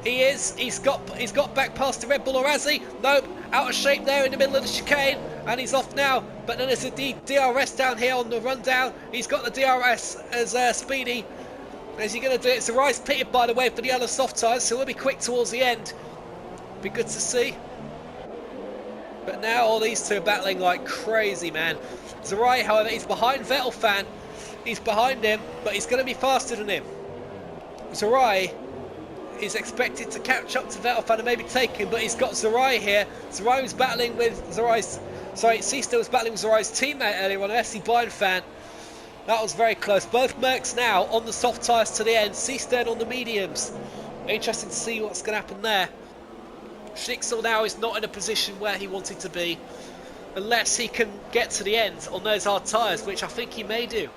He is. He's got back past the Red Bull, or has he? Nope. Out of shape there in the middle of the chicane. And he's off now. But then there's a DRS down here on the run down. He's got the DRS as Speedy. Is he going to do it? Zarai's pitted, by the way, for the other soft tyres, so he'll be quick towards the end. Be good to see. But now all these two are battling like crazy, man. Zerai, however, is behind Vettel fan. He's behind him, but he's going to be faster than him. Zerai is expected to catch up to Vettel fan and maybe take him, but he's got Zerai here. Zerai was battling with Zerai's... Sorry, Schnixel was battling with Zerai's teammate earlier on, FC Bayern fan. That was very close. Both Mercs now on the soft tyres to the end. Schnixel on the mediums. Interesting to see what's going to happen there. Schnixel now is not in a position where he wanted to be, unless he can get to the end on those hard tyres, which I think he may do.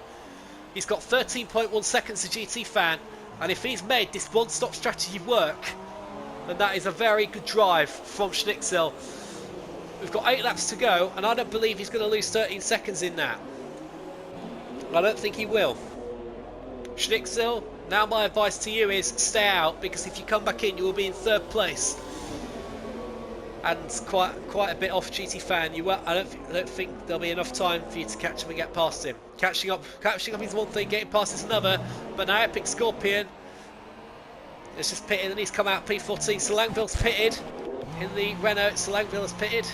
He's got 13.1 seconds to GT fan, and if he's made this one-stop strategy work, then that is a very good drive from Schnixel. We've got 8 laps to go, and I don't believe he's going to lose 13 seconds in that. I don't think he will. Schnixel, now my advice to you is stay out, because if you come back in, you will be in 3rd place. And quite a bit off GT fan. I don't think there'll be enough time for you to catch him and get past him. Catching up is one thing, getting past is another. But now Epic Scorpion is just pitted, and he's come out P14. Selangville's pitted in the Renault. Selangville has pitted,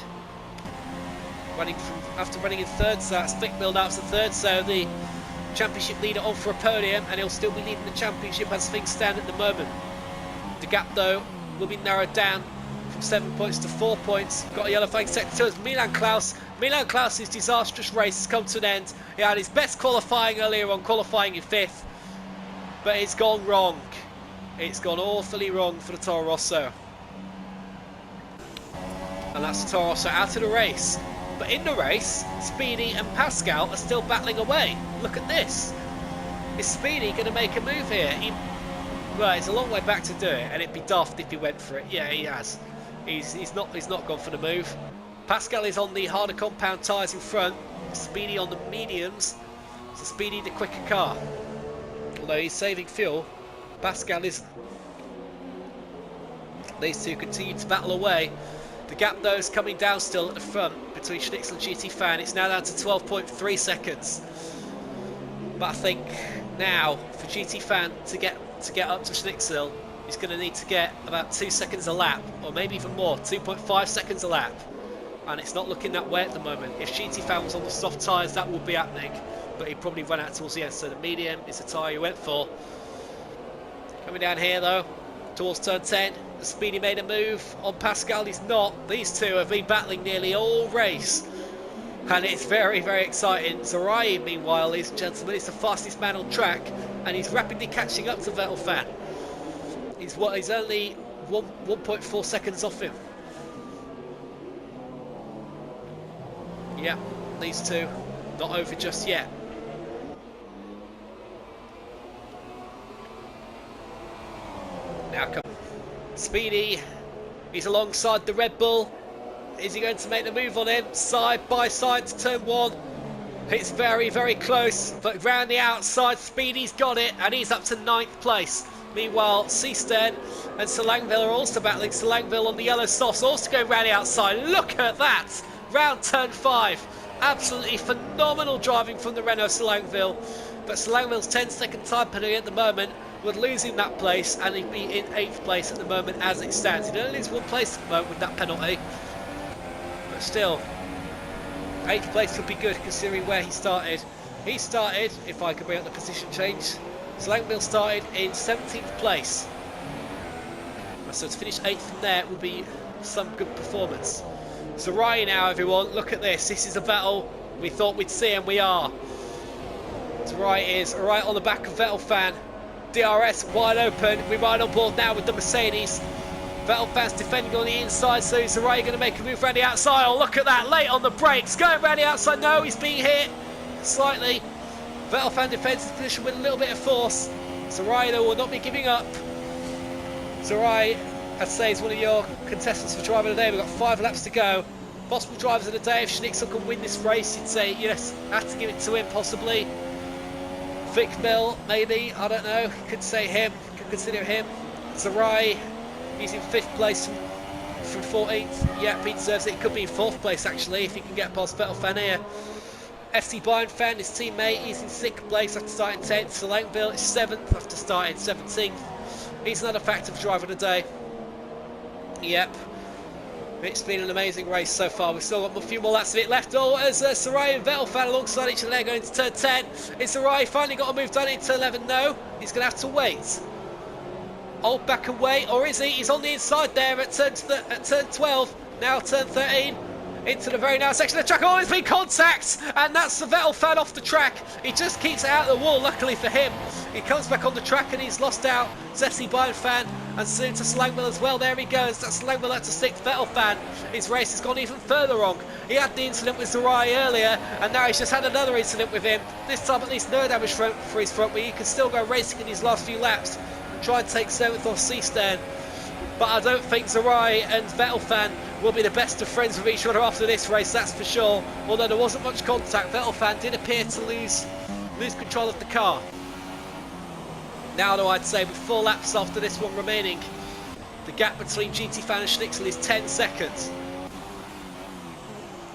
after running in 3rd. So that's Thickmill now to 3rd. So the championship leader on for a podium, and he'll still be leading the championship as things stand at the moment. The gap though will be narrowed down from 7 points to 4 points. Got a yellow flag sector to us. Milan Klaus. Milan Klaus's disastrous race has come to an end. He had his best qualifying earlier on, qualifying in 5th, but it's gone wrong. It's gone awfully wrong for the Toro Rosso, and that's the Toro Rosso out of the race. But in the race, Speedy and Pascal are still battling away. Look at this. Is Speedy going to make a move here? Well, it's a long way back to do it, and it'd be daft if he went for it. Yeah, he has. He's not gone for the move. Pascal is on the harder compound tyres in front. Speedy on the mediums. So Speedy the quicker car. Although he's saving fuel, Pascal isn't. These two continue to battle away. The gap though is coming down still at the front between Schnixel and GT fan. It's now down to 12.3 seconds. But I think now for GT fan to get up to Schnixel, he's going to need to get about 2 seconds a lap, or maybe even more, 2.5 seconds a lap. And it's not looking that way at the moment. If GT fan was on the soft tyres, that would be happening, but he'd probably run out towards the end. So the medium is the tyre he went for. Coming down here though, towards turn 10, Speedy made a move on Pascal. He's not. These two have been battling nearly all race, and it's very, very exciting. Zerai, meanwhile, ladies and gentlemen, is the fastest man on track, and he's rapidly catching up to Vettel fan. He's only 1.4 seconds off him. Yeah, these two not over just yet. Now come Speedy. He's alongside the Red Bull. Is he going to make the move on him? Side by side to turn 1. It's very, very close, but round the outside, Speedy's got it, and he's up to 9th place. Meanwhile, Seasten and Selangville are also battling. Selangville on the yellow softs, also going round the outside. Look at that! Round turn 5. Absolutely phenomenal driving from the Renault Selangville. But Selangville's 10-second time penalty at the moment would lose him that place, and he'd be in 8th place at the moment as it stands. He'd only lose 1 place at the moment with that penalty. But still, 8th place would be good considering where he started. He started, if I could bring up the position change, Selangville started in 17th place. So to finish 8th from there would be some good performance. Zerai now, everyone, look at this. This is a battle we thought we'd see, and we are. Zerai is right on the back of Vettel fan. DRS wide open. We ride on board now with the Mercedes. Vettel fans defending on the inside, so Zerai going to make a move around the outside. Oh, look at that, late on the brakes, going around the outside. No, he's being hit slightly. Vettel fan defends his position with a little bit of force. Zerai, though, will not be giving up. Zerai, I'd say, is one of your contestants for driver of the day. We've got 5 laps to go. Possible drivers of the day. If Schnixel can win this race, you'd say yes, have to give it to him, possibly. Vic Mill, maybe, I don't know. Could say him, could consider him. Zerai, he's in 5th place from 14th. Yeah, he deserves it. He could be in 4th place, actually, if he can get past Vettel fan here. FC Bayern fan, his teammate, he's in 6th place after starting 10th. Selangville is 7th after starting 17th. He's another factor for driver of the day. Yep. It's been an amazing race so far. We've still got a few more laps of it left. Oh, as Sarai and Vettel fan alongside each other there going to turn 10. Is Sarai finally got a move done into 11? No, he's going to have to wait. Hold back and wait, or is he? He's on the inside there at turn 12. Now turn 13. Into the very narrow section of the track. Oh, there's been contact, and that's the Vettel fan off the track. He just keeps it out of the wall, luckily for him. He comes back on the track and he's lost out. Zessie Bayern fan, and soon to Slangwell as well. There he goes. That's Slangwell at the 6th. Vettel fan. His race has gone even further wrong. He had the incident with Zarai earlier, and now he's just had another incident with him. This time at least no damage for his front, but he can still go racing in his last few laps and try and take 7th off C-Stern. But I don't think Zarai and Vettel fan will be the best of friends with each other after this race, that's for sure. Although there wasn't much contact, Vettel fan did appear to lose control of the car. Now though, I'd say with 4 laps after this one remaining, the gap between GT fan and Schnixel is 10 seconds.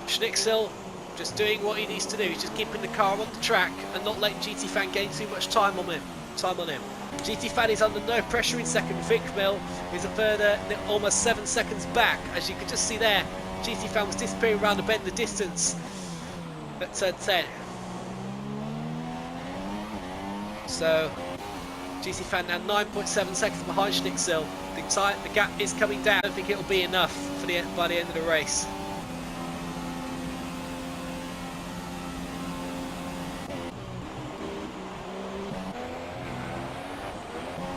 Schnixel just doing what he needs to do. He's just keeping the car on the track and not letting GT fan gain too much time on him. GT fan is under no pressure in second. Vic Mill is a further almost 7 seconds back. As you can just see there, GT fan was disappearing around the bend in the distance at turn 10. So GT fan now 9.7 seconds behind Schnixel. The gap is coming down. I don't think it'll be enough for by the end of the race.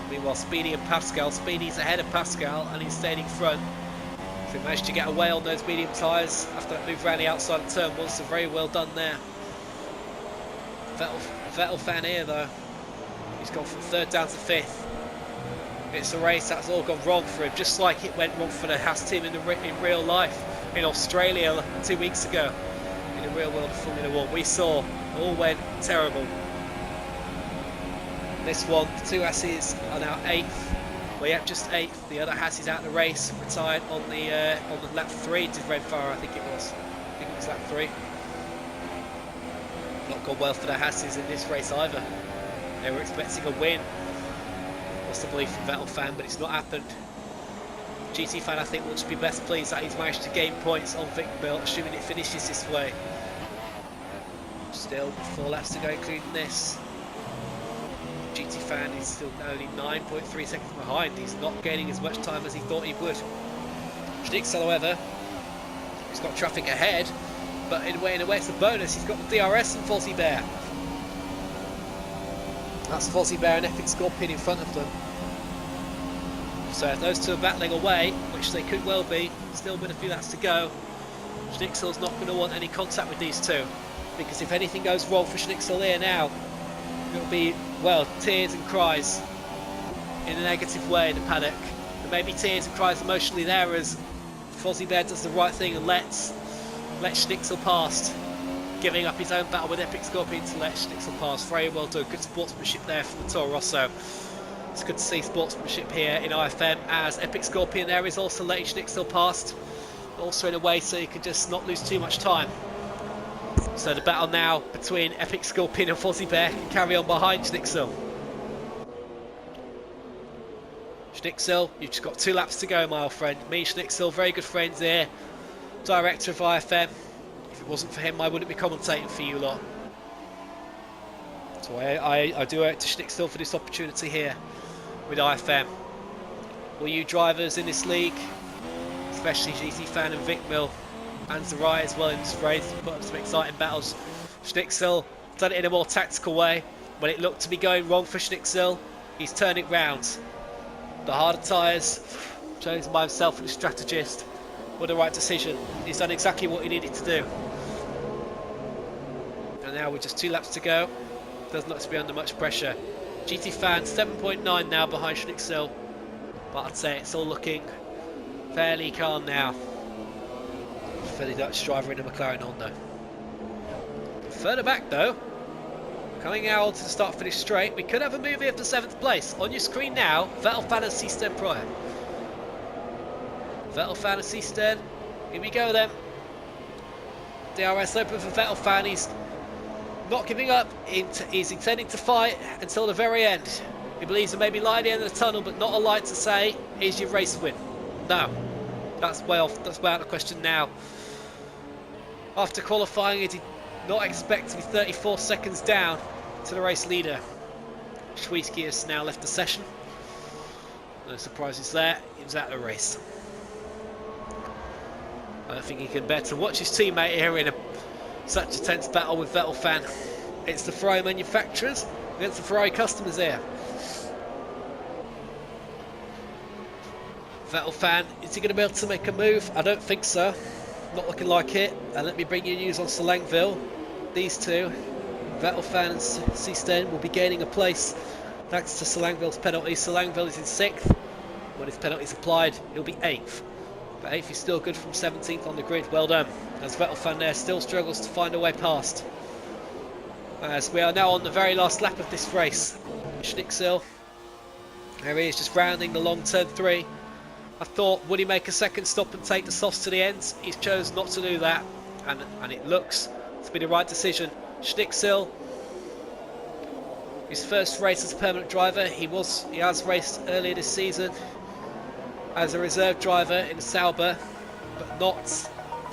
Meanwhile, Speedy and Pascal. Speedy's ahead of Pascal and he's staying in front. So he managed to get away on those medium tyres after that move around the outside of turn 1, so very well done there. Vettel fan here though. He's gone from 3rd down to 5th. It's a race that's all gone wrong for him, just like it went wrong for the Haas team in real life in Australia 2 weeks ago. In the real world of Formula 1, we saw it all went terrible. This one, the 2 Hasses are now 8th. Well, yeah, just 8th. The other Hass is out of the race, retired on the lap 3 to Red Fire, I think it was. I think it was lap 3. Not gone well for the Hasses in this race either. They were expecting a win, possibly from Vettel fan, but it's not happened. GT fan, I think, will just be best pleased that he's managed to gain points on Vic Mill, assuming it finishes this way. Still 4 laps to go, including this. GT fan is still only 9.3 seconds behind. He's not gaining as much time as he thought he would. Schnixel, however, he's got traffic ahead, but in a way it's a bonus. He's got the DRS and Fozzie Bear. That's Fozzie Bear and Epic Scorpion in front of them. So if those two are battling away, which they could well be, still been a few laps to go, Schnixel's not going to want any contact with these two, because if anything goes wrong for Schnixel here now, it'll be, well, tears and cries in a negative way in the paddock. There may be tears and cries emotionally there as Fozzie Bear does the right thing and lets Schnixel past, giving up his own battle with Epic Scorpion to let Schnixel pass. Very well done. Good sportsmanship there from the Toro Rosso. It's good to see sportsmanship here in IFM, as Epic Scorpion there is also letting Schnixel past, also in a way so you can just not lose too much time. So the battle now between Epic Scorpion and Fozzie Bear can carry on behind Schnixel. Schnixel, you've just got 2 laps to go, my old friend. Me and Schnixel, very good friends here. Director of IFM. If it wasn't for him, I wouldn't be commentating for you lot. So I do owe it to Schnixel for this opportunity here with IFM. All you drivers in this league, especially GT fan and Vic Mill, and Zarai as well in this race, put up some exciting battles. Schnixel done it in a more tactical way. When it looked to be going wrong for Schnixel, he's turned it round. The harder tyres, chosen by himself and the strategist, were the right decision. He's done exactly what he needed to do. And now with just 2 laps to go, doesn't look to be under much pressure. GT fan 7.9 now behind Schnixel, but I'd say it's all looking fairly calm now for the Dutch driver in the McLaren Honda. Further back though, coming out to the start-finish straight, we could have a move here for 7th place. On your screen now, Vettel fan and C-Stern prior. Vettel fan and C-Stern, here we go then. DRS open for Vettel fan, he's not giving up, he's intending to fight until the very end. He believes there may be light at the end of the tunnel, but not a light to say, here's your race win. No. That's way off. That's way out of the question now. After qualifying, he did not expect to be 34 seconds down to the race leader. Schwieski has now left the session. No surprises there. He was out of the race. I don't think he can bear to watch his teammate here in such a tense battle with Vettel fan. It's the Ferrari manufacturers against the Ferrari customers here. Vettel fan, is he going to be able to make a move? I don't think so. Not looking like it. And let me bring you news on Selangville. These two, Vettel fan and Seestein, will be gaining a place thanks to Selangville's penalty. Selangville is in 6th. When his penalty is applied, he'll be 8th. But 8th is still good from 17th on the grid. Well done. As Vettel fan there still struggles to find a way past. As we are now on the very last lap of this race. Schnixel, there he is, just rounding the long turn 3. I thought, would he make a second stop and take the softs to the end? He's chosen not to do that, and it looks to be the right decision. Schnixel, his first race as a permanent driver. He has raced earlier this season as a reserve driver in Sauber, but not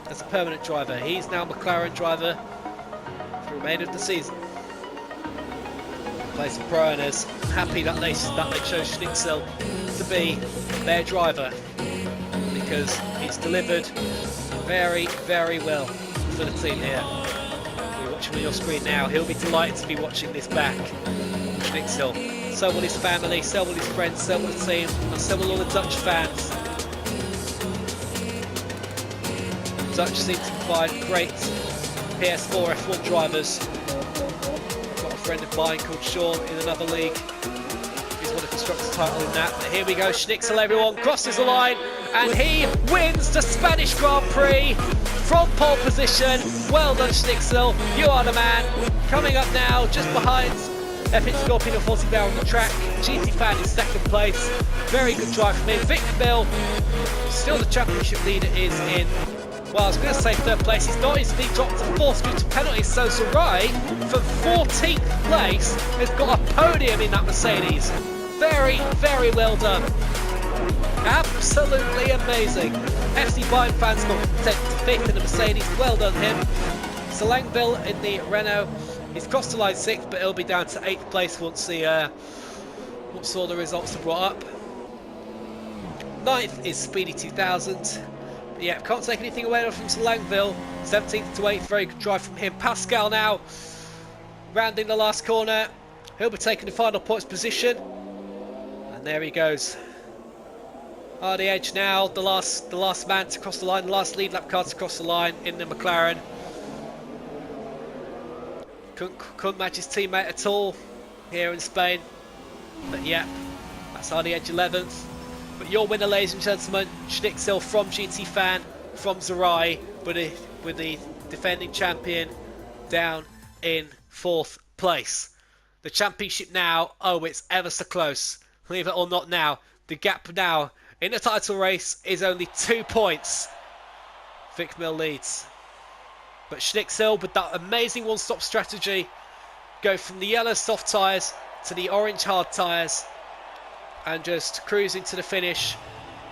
as a permanent driver. He's now McLaren driver for the remainder of the season. Place of pro owners happy that they chose Schnixel to be their driver, because he's delivered very, very well for the team here. You're watching on your screen now. He'll be delighted to be watching this back. Schnixel. So will his family, so will his friends, so will the team, and so will all the Dutch fans. The Dutch seem to provide great PS4 F1 drivers. Friend of mine called Sean in another league. He's won a constructor's title in that. But here we go, Schnixel, everyone crosses the line, and he wins the Spanish Grand Prix from pole position. Well done, Schnixel, you are the man. Coming up now, just behind Epic Scorpion and Forty Bear on the track. GT Fan in 2nd place. Very good drive from him. Vic Mill, still the championship leader, is in. Well, I was going to say 3rd place. He's not. He's dropped to 4th due to penalties. So Zerai, from 14th place, has got a podium in that Mercedes. Very, very well done. Absolutely amazing. FC Bayern fans got 10th to 5th in the Mercedes. Well done him. Selangville in the Renault. He's crossed the line 6th, but he'll be down to 8th place once all the results are brought up. 9th is Speedy 2000. Yeah, can't take anything away from Selangville. 17th to 8th, very good drive from him. Pascal now rounding the last corner. He'll be taking the final points position. And there he goes. The edge now, the last man to cross the line, the last lead lap car to cross the line in the McLaren. Couldn't match his teammate at all here in Spain. But yeah, that's the edge 11th. But your winner, ladies and gentlemen, Schnixel from GT Fan, from Zerai, with the defending champion down in 4th place. The championship now, it's ever so close. Believe it or not now, the gap now in the title race is only 2 points. Vic Mill leads. But Schnixel, with that amazing one-stop strategy, go from the yellow soft tyres to the orange hard tyres, and just cruising to the finish.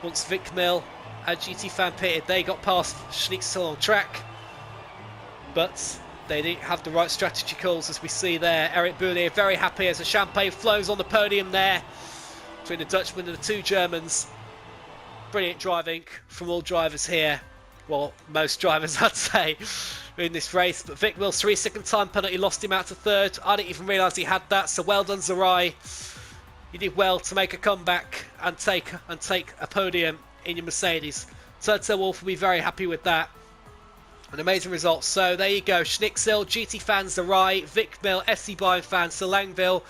Once Vic Mill and GT Fan pitted, they got past Schnixel on track, but they didn't have the right strategy calls, as we see there. Eric Boullier very happy as the champagne flows on the podium there between the Dutchman and the 2 Germans. Brilliant driving from all drivers here. Well, most drivers, I'd say, in this race. But Vic Mill's 3-second time penalty lost him out to 3rd. I didn't even realise he had that, so well done, Zerai. You did well to make a comeback and take a podium in your Mercedes. Toto Wolff will be very happy with that. An amazing result. So there you go. Schnixel, GT Fan, Zerai, Vic Mill, SC Bayern Fan, Selangville.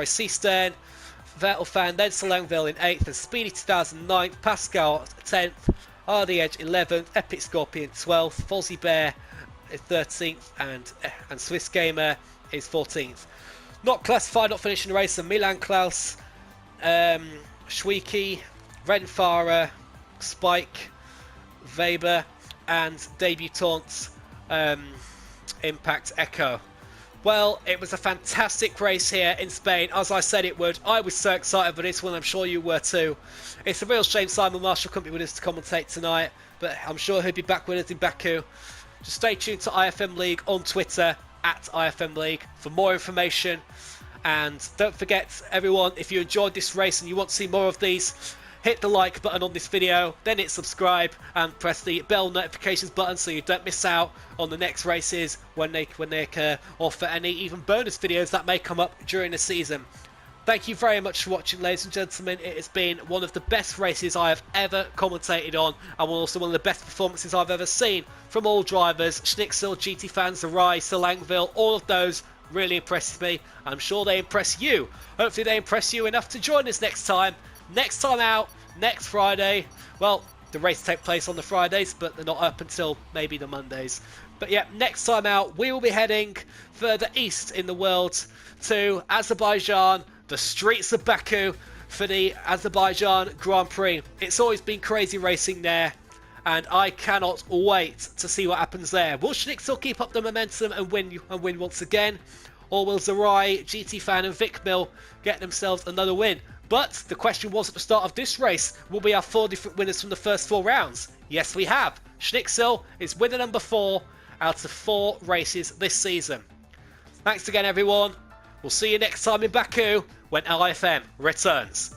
Seestein, Vettel Fan, then Selangville in 8th, and Speedy 2009, Pascal 10th, RD Edge 11th, Epic Scorpion 12th, Fozzie Bear is 13th, and Swiss Gamer is 14th. Not classified, not finishing the race, and Milan Klaus, Schwieky, Renfara, Spike, Weber, and debutant Impact Echo. Well, it was a fantastic race here in Spain, as I said it would. I was so excited for this one, I'm sure you were too. It's a real shame Simon Marshall couldn't be with us to commentate tonight, but I'm sure he'll be back with us in Baku. Just stay tuned to IFM League on Twitter, at IFM League, for more information. And don't forget, everyone, if you enjoyed this race and you want to see more of these, hit the like button on this video, then hit subscribe and press the bell notifications button so you don't miss out on the next races when they occur, or for any even bonus videos that may come up during the season. Thank you very much for watching, ladies and gentlemen. It has been one of the best races I have ever commentated on, and also one of the best performances I've ever seen from all drivers. Schnixel, GT fans, the Rise, the Langville, all of those really impressed me. I'm sure they impress you. Hopefully they impress you enough to join us next time. Next time out, next Friday. Well, the race take place on the Fridays, but they're not up until maybe the Mondays. But yeah, next time out, we will be heading further east in the world to Azerbaijan, the streets of Baku, for the Azerbaijan Grand Prix. It's always been crazy racing there, and I cannot wait to see what happens there. Will Schnixel keep up the momentum and win once again? Or will Zarai, GT Fan and Vic Mill get themselves another win? But the question was at the start of this race, will we have 4 different winners from the first 4 rounds? Yes, we have. Schnixel is winner number 4 out of 4 races this season. Thanks again, everyone. We'll see you next time in Baku when LIFM returns.